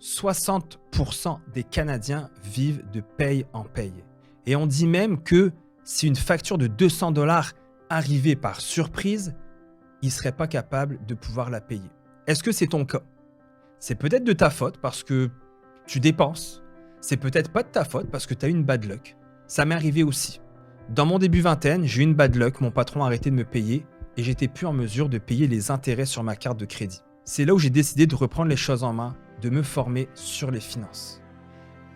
60% des Canadiens vivent de paye en paye. Et on dit même que si une facture de 200 dollars arrivait par surprise, ils ne seraient pas capables de pouvoir la payer. Est-ce que c'est ton cas? C'est peut-être de ta faute parce que tu dépenses. C'est peut-être pas de ta faute parce que tu as eu une bad luck. Ça m'est arrivé aussi. Dans mon début vingtaine, j'ai eu une bad luck, mon patron a arrêté de me payer et j'étais plus en mesure de payer les intérêts sur ma carte de crédit. C'est là où j'ai décidé de reprendre les choses en main, de me former sur les finances.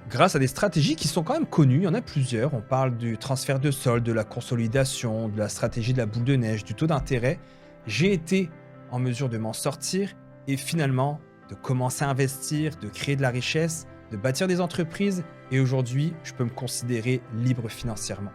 Grâce à des stratégies qui sont quand même connues, il y en a plusieurs. On parle du transfert de solde, de la consolidation, de la stratégie de la boule de neige, du taux d'intérêt. J'ai été en mesure de m'en sortir et finalement de commencer à investir, de créer de la richesse, de bâtir des entreprises et aujourd'hui, je peux me considérer libre financièrement.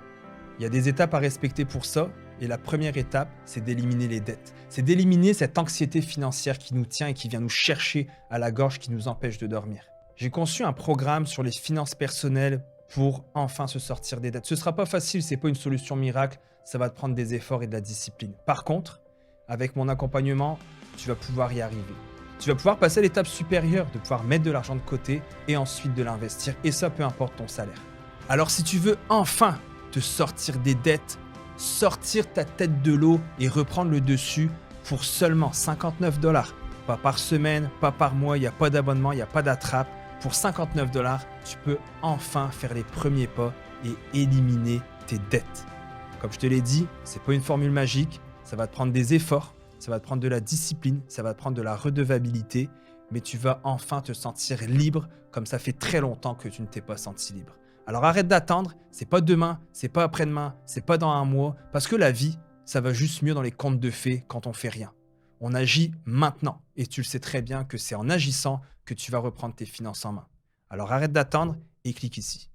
Il y a des étapes à respecter pour ça et la première étape, c'est d'éliminer les dettes. C'est d'éliminer cette anxiété financière qui nous tient et qui vient nous chercher à la gorge, qui nous empêche de dormir. J'ai conçu un programme sur les finances personnelles pour enfin se sortir des dettes. Ce ne sera pas facile, ce n'est pas une solution miracle, ça va te prendre des efforts et de la discipline. Par contre, avec mon accompagnement, tu vas pouvoir y arriver. Tu vas pouvoir passer à l'étape supérieure, de pouvoir mettre de l'argent de côté et ensuite de l'investir. Et ça, peu importe ton salaire. Alors si tu veux enfin te sortir des dettes, sortir ta tête de l'eau et reprendre le dessus pour seulement 59 dollars. Pas par semaine, pas par mois, il n'y a pas d'abonnement, il n'y a pas d'attrape. Pour 59 dollars, tu peux enfin faire les premiers pas et éliminer tes dettes. Comme je te l'ai dit, ce n'est pas une formule magique, ça va te prendre des efforts, ça va te prendre de la discipline, ça va te prendre de la redevabilité, mais tu vas enfin te sentir libre comme ça fait très longtemps que tu ne t'es pas senti libre. Alors arrête d'attendre, c'est pas demain, c'est pas après-demain, c'est pas dans un mois, parce que la vie, ça va juste mieux dans les contes de fées quand on fait rien. On agit maintenant et tu le sais très bien que c'est en agissant que tu vas reprendre tes finances en main. Alors arrête d'attendre et clique ici.